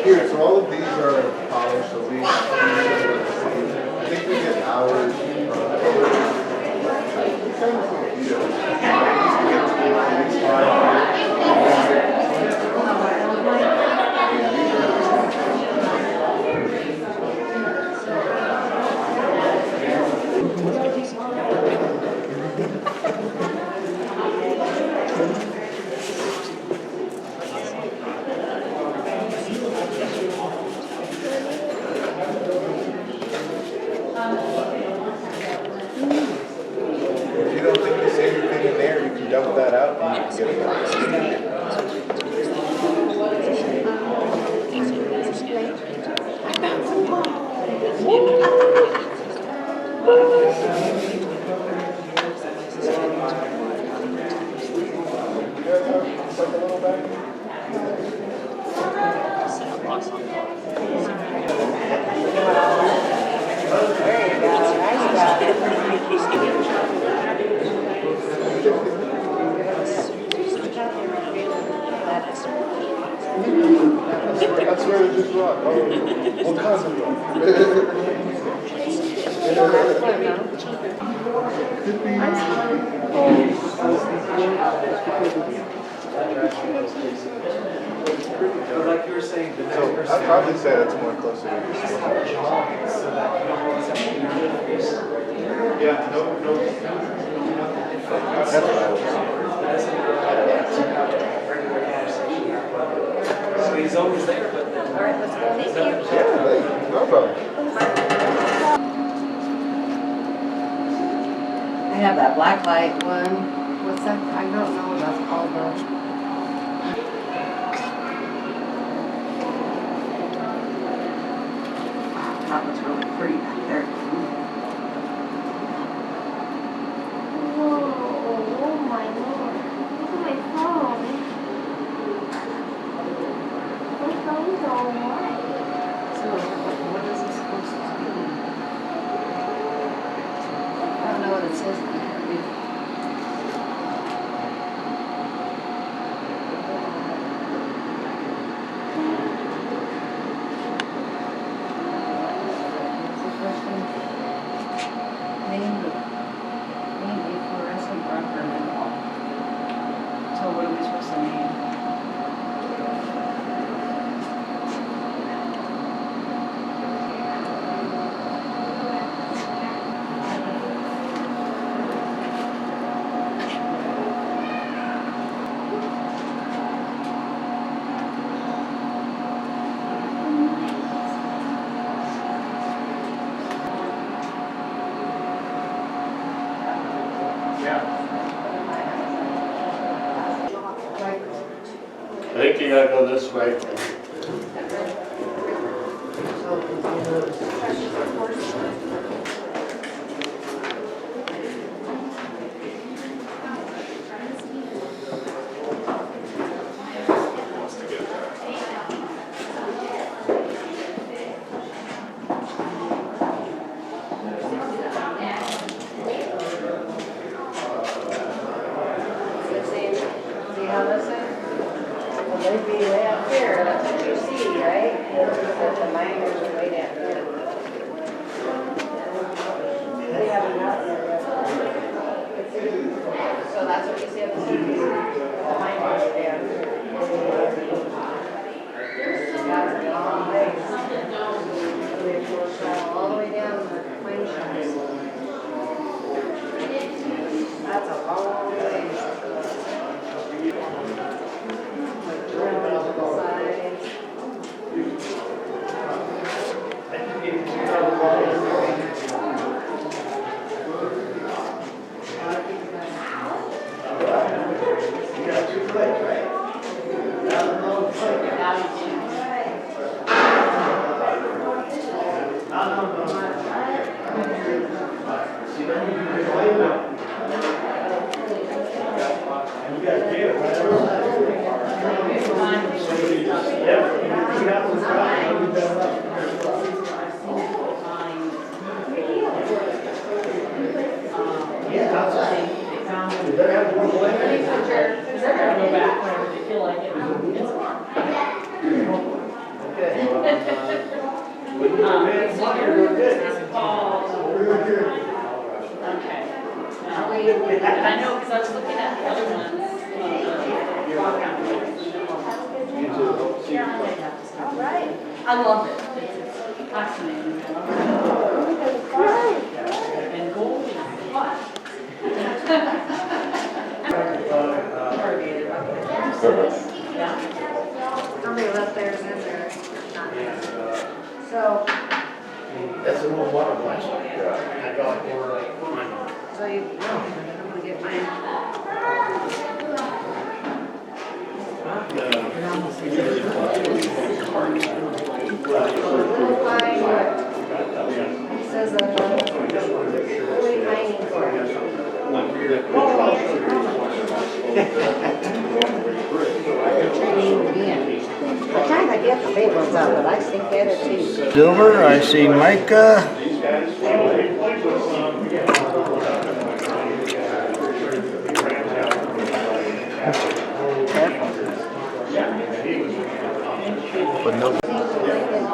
Here, so all of these are polished, so these I think we get hours. If you don't think you see anything in there, you can dump that out and you can get it back. What kind of dog? Could be. Like you were saying, the next So person. I'd probably say that's more closer to this. Yeah, no. That's what I was So he's always there, but then. All right, let's go. Thank you. Yeah, no problem. I have that black light one. What's that? I don't know what that's called though. That was really pretty back there. Whoa, oh my lord. Look at my phone. My phone's all white. So, what is this supposed to be? I don't know what it says. Maybe fluorescent marker mineral. So what are we supposed to name? I think you gotta go this way. See how this is? Well, they'd be way up here, that's what you see, right? But the miners are way down here. They haven't gotten there yet. So that's what you see on the surface? The miners are down here. That's a long ways. All the way down the mine shafts. That's a long ways. I know, because I was looking at the other ones. All right. I love it. It's fascinating. And gold is what? Yeah. Somebody left theirs in there. So, That's a little water glass. I got for mine. so you, no, I'm gonna get mine. Little fine, what? It says that, really mining for it. I'm trying to get the big ones out, but I think that is too. Silver, I see mica. But no.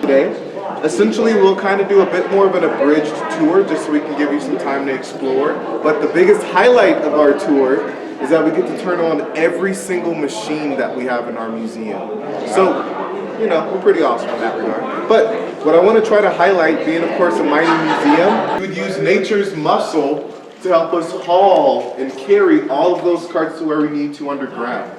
today. Essentially, we'll kind of do a bit more of an abridged tour just so we can give you some time to explore. But the biggest highlight of our tour is that we get to turn on every single machine that we have in our museum. So, you know, we're pretty awesome in that regard. But what I want to try to highlight, being of course a mining museum, we would use nature's muscle to help us haul and carry all of those carts to where we need to underground.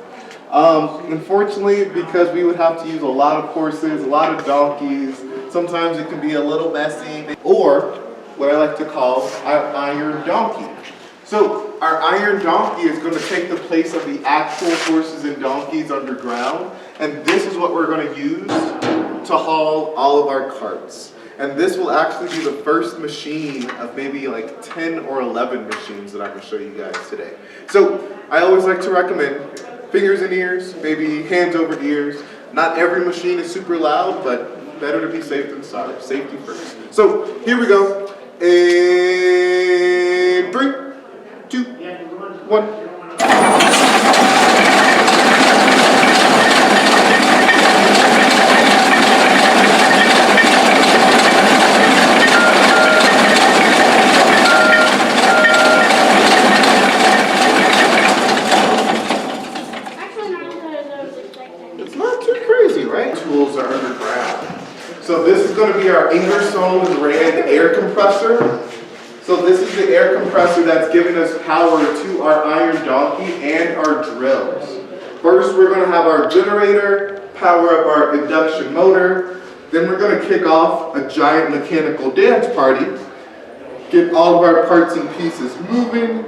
Unfortunately, because we would have to use a lot of horses, a lot of donkeys, sometimes it can be a little messy, or what I like to call our iron donkey. So our iron donkey is going to take the place of the actual horses and donkeys underground, and this is what we're going to use to haul all of our carts. And this will actually be the first machine of maybe like 10 or 11 machines that I can show you guys today. So I always like to recommend fingers in ears, maybe hands over ears. Not every machine is super loud, but better to be safe than sorry. Safety first. So here we go. And 3, 2, 1. Tools are underground. So this is going to be our Ingersoll Rand air compressor. So this is the air compressor that's giving us power to our iron donkey and our drills. First, we're going to have our generator power up our induction motor. Then we're going to kick off a giant mechanical dance party. Get all of our parts and pieces moving.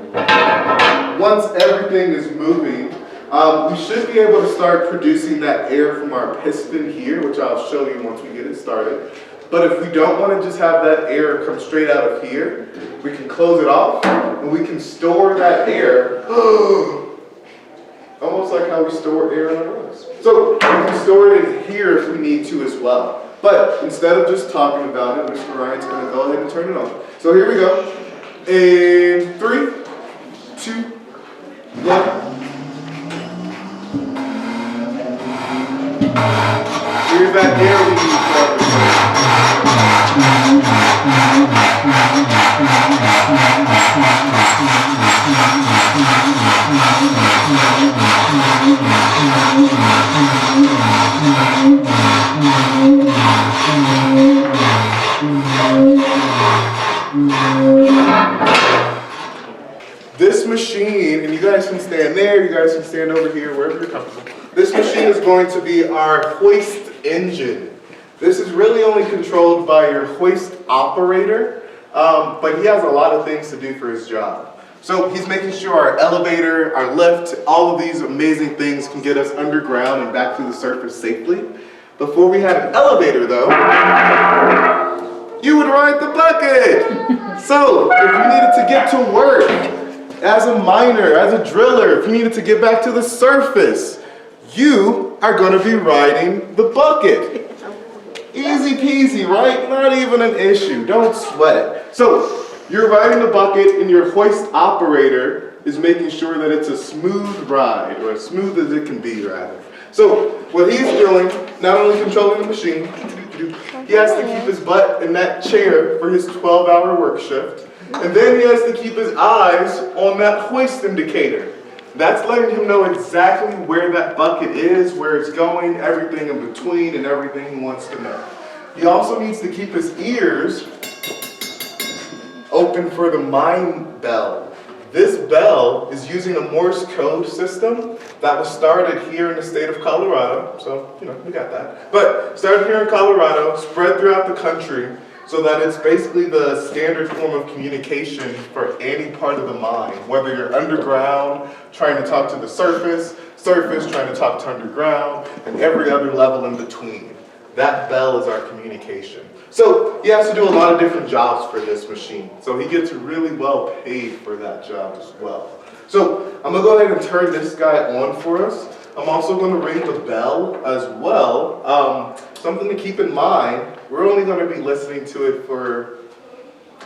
Once everything is moving, we should be able to start producing that air from our piston here, which I'll show you once we get it started. But if we don't want to just have that air come straight out of here, we can close it off and we can store that air, almost like how we store air in our lungs. So we can store it in here if we need to as well. But instead of just talking about it, Mr. Ryan's going to go ahead and turn it on. So here we go. In 3, 2, 1. Here's that air we need This machine, and you guys can stand there, you guys can stand over here, wherever you're comfortable. This machine is going to be our hoist engine. This is really only controlled by your hoist operator, but he has a lot of things to do for his job. So he's making sure our elevator, our lift, all of these amazing things can get us underground and back to the surface safely. Before we had an elevator though, you would ride the bucket. So if you needed to get to work as a miner, as a driller, if you needed to get back to the surface, you are going to be riding the bucket. Easy peasy, right? Not even an issue. Don't sweat it. So you're riding the bucket and your hoist operator is making sure that it's a smooth ride, or as smooth as it can be, rather. So what he's doing, not only controlling the machine, he has to keep his butt in that chair for his 12-hour work shift. And then he has to keep his eyes on that hoist indicator. That's letting him know exactly where that bucket is, where it's going, everything in between, and everything he wants to know. He also needs to keep his ears open for the mine bell. This bell is using a Morse code system that was started here in the state of Colorado. So, you know, we got that. But started here in Colorado, spread throughout the country, so that it's basically the standard form of communication for any part of the mine, whether you're underground, trying to talk to the surface, trying to talk to underground, and every other level in between. That bell is our communication. So he has to do a lot of different jobs for this machine. So he gets really well paid for that job as well. So I'm gonna go ahead and turn this guy on for us. I'm also gonna ring the bell as well. Something to keep in mind, we're only gonna be listening to it for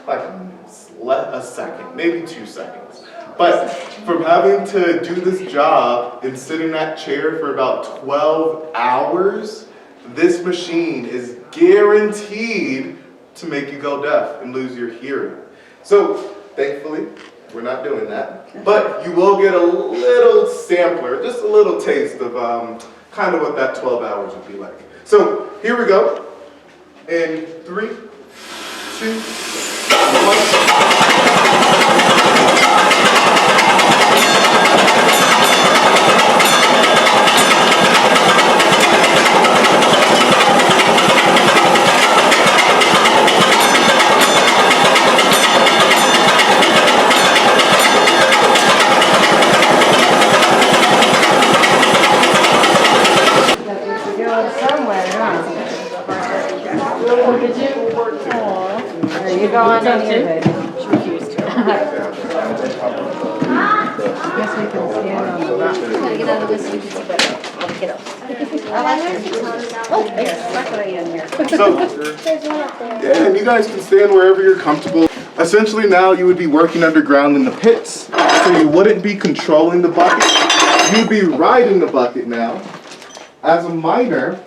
like a second, maybe 2 seconds. But from having to do this job and sit in that chair for about 12 hours, this machine is guaranteed to make you go deaf and lose your hearing. So, thankfully, we're not doing that. But you will get a little sampler, just a little taste of kind of what that 12 hours would be like. So, here we go. In 3, 2, You're going somewhere, huh? There you go on in here, baby. Guess we can stand on the rock. Gotta get out of this. You can see better. I'll get up. Oh, there's luckily in here. So, There's one up there. yeah, and you guys can stand wherever you're comfortable. Essentially now you would be working underground in the pits, so you wouldn't be controlling the bucket. You'd be riding the bucket now. As a miner,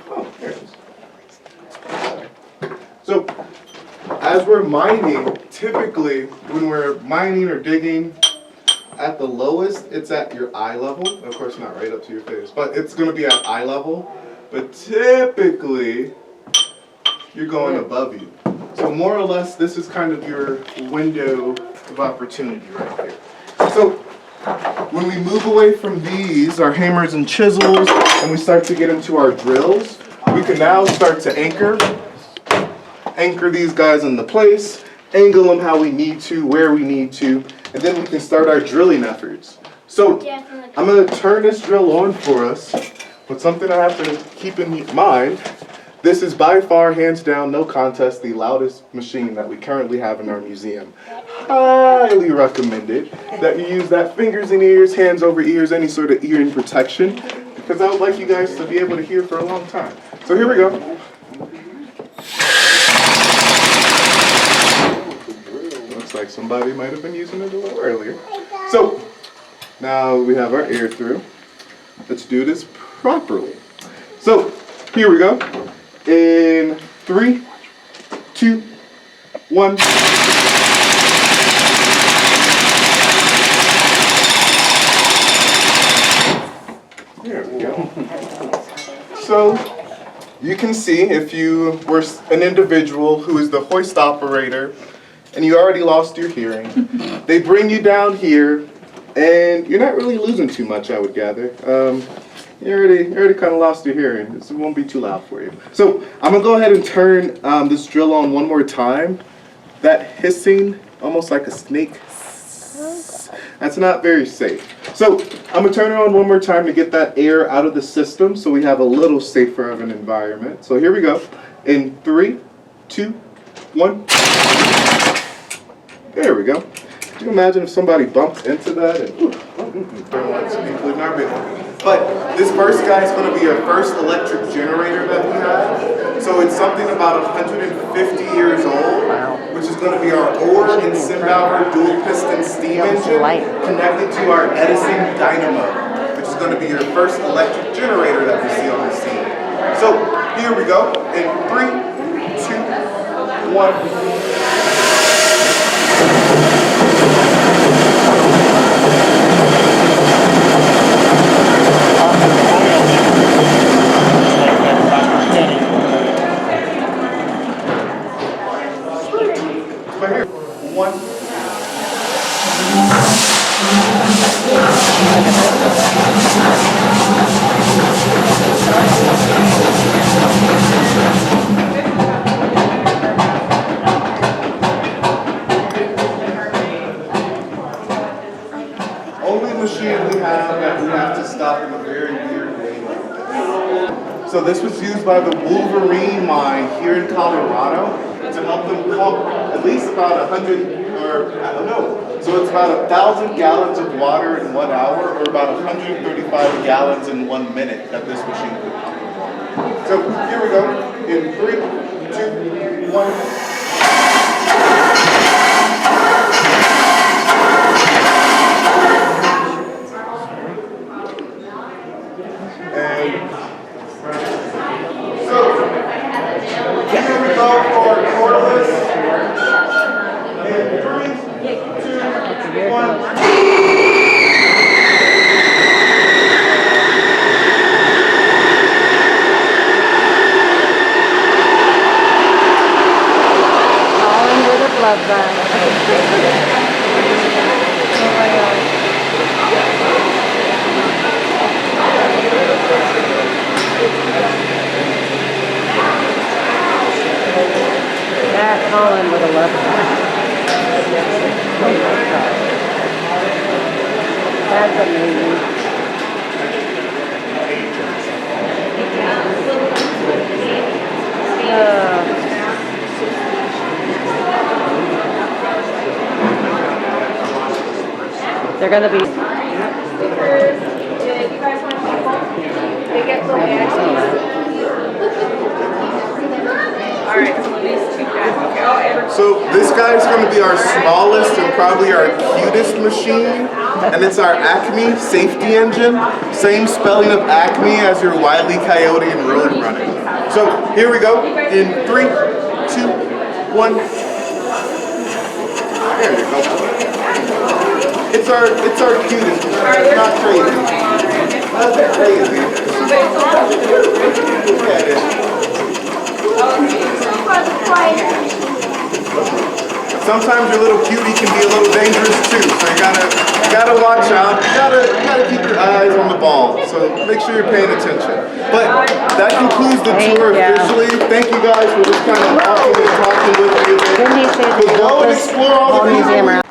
oh, there it is. So, as we're mining, typically when we're mining or digging, at the lowest, it's at your eye level. Of course, not right up to your face, but it's going to be at eye level. But typically, you're going above you. So more or less, this is kind of your window of opportunity right here. So when we move away from these, our hammers and chisels, and we start to get into our drills, we can now start to anchor these guys into place, angle them how we need to, where we need to, and then we can start our drilling efforts. So I'm going to turn this drill on for us, but something I have to keep in mind, this is by far, hands down, no contest, the loudest machine that we currently have in our museum. Highly recommended that you use that fingers in ears, hands over ears, any sort of hearing protection, because I would like you guys to be able to hear for a long time. So here we go. Looks like somebody might have been using it a little earlier. So now we have our air through. Let's do this properly. So here we go. In 3, 2, 1. There we go. So you can see if you were an individual who is the hoist operator and you already lost your hearing, they bring you down here and you're not really losing too much, I would gather. You already kind of lost your hearing. This won't be too loud for you. So I'm going to go ahead and turn this drill on one more time. That hissing, almost like a snake, that's not very safe. So I'm going to turn it on one more time to get that air out of the system so we have a little safer of an environment. So here we go. In 3, 2, 1. There we go. Could you imagine if somebody bumped into that? But this first guy is going to be our first electric generator that we have. So it's something about 150 years old, which is going to be our Orr and Simbauer dual piston steam engine connected to our Edison dynamo, which is going to be your first electric generator that we see on the scene. So here we go. In 3, 2, 1. Only machine we have that we have to stop in a very weird way. So this was used by the Wolverine mine here in Colorado to help them pump at least about 100, or I don't know. So it's about 1,000 gallons of water in 1 hour, or about 135 gallons in 1 minute that this machine could pump. So here we go. In 3, 2, 1. call in with 11. That's amazing. They're gonna be. So this guy is going to be our smallest and probably our cutest machine, and it's our Acme safety engine. Same spelling of Acme as your Wile E. Coyote and Roadrunner. So here we go. In 3, 2, 1. There you go. It's our cutest. It's not crazy. That's crazy. Look at it. Sometimes your little cutie can be a little dangerous too, so you gotta watch out. You gotta keep your eyes on the ball. So make sure you're paying attention. But that concludes the tour officially. Thank you guys for just kind of walking and talking with me. Didn't he say So go and explore all the museum things.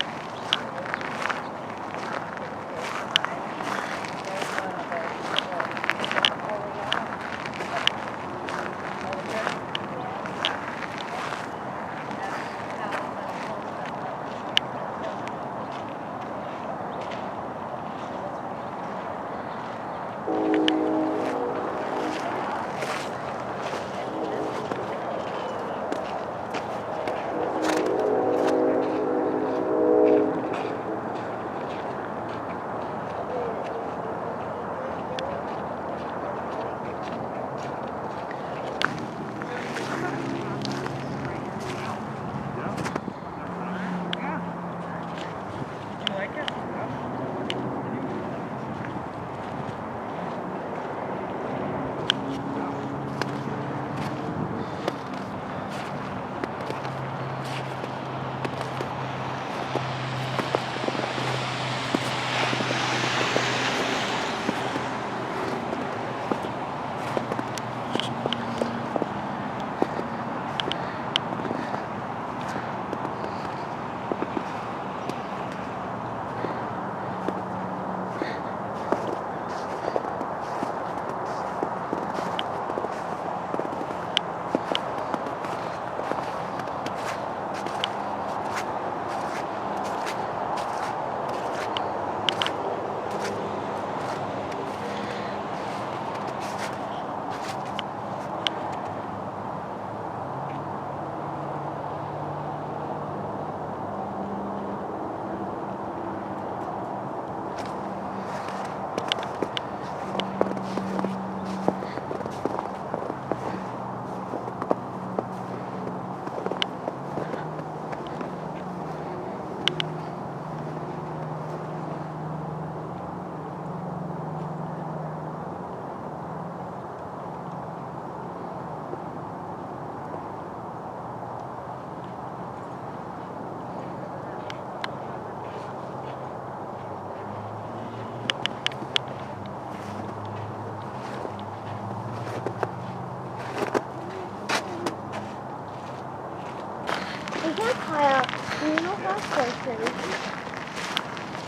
We can't fly up. You know what's so crazy?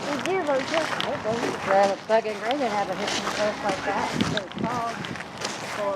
We do, but we can't fly them. Doug and Greg have a hitching post like that. It's called for